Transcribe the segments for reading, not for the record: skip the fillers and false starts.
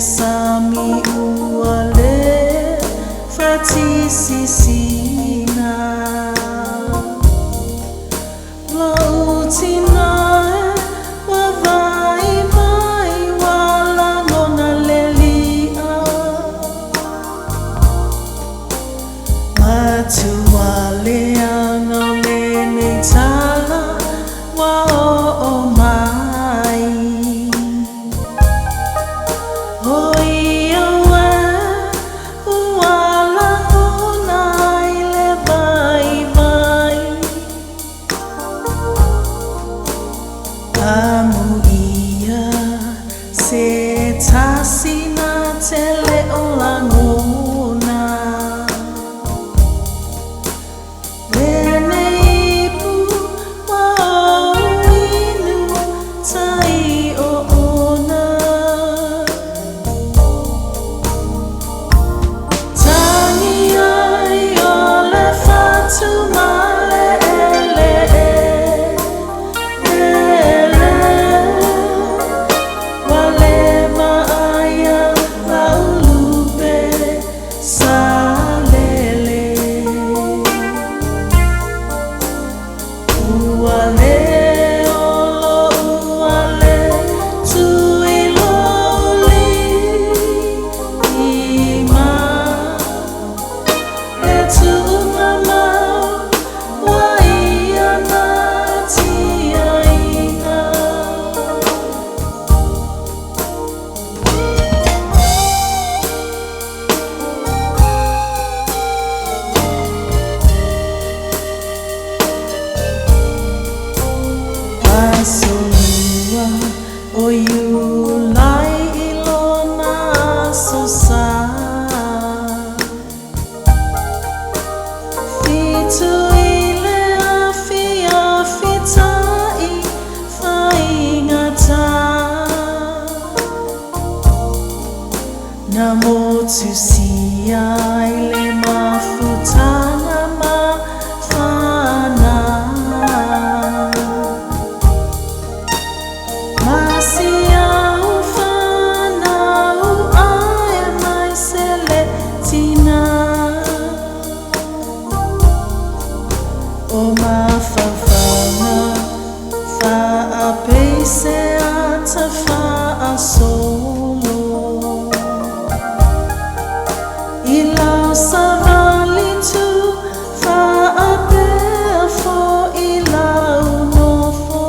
sami uale fati sisina lautina wa vai mai wala ngona lelia matu wale anga lene tala wa o mai se tasina tele olangona lene ipu wa inu tai o ona tani ai ole fatu male Solua o you lai ilona sosa fitu ile afia fitai faingata namo tusia ile mafutana mafana o mafafana fa apese ata fa asolo ilau savalitu fa ape fo ilau nofo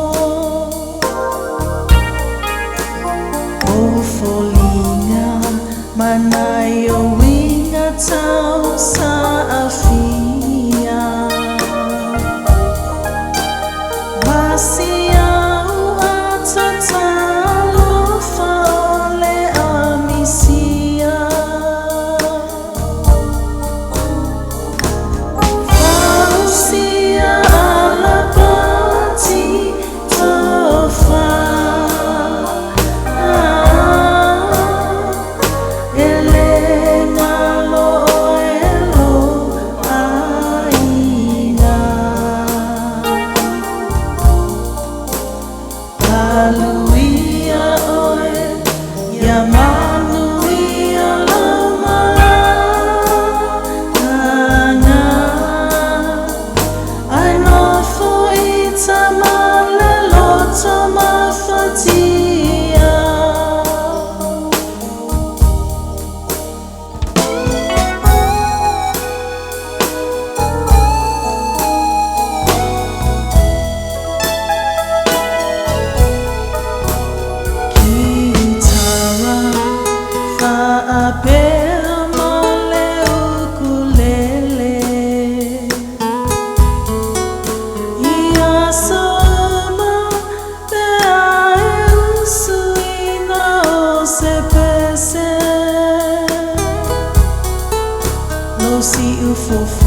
o folinga manayo winga tau sa afia FAUSIA ALAPATI tofa Leauanae Hallelujah, oe, Yamanuia Leauanae. I know for it's a malelota mafatia. Si UFO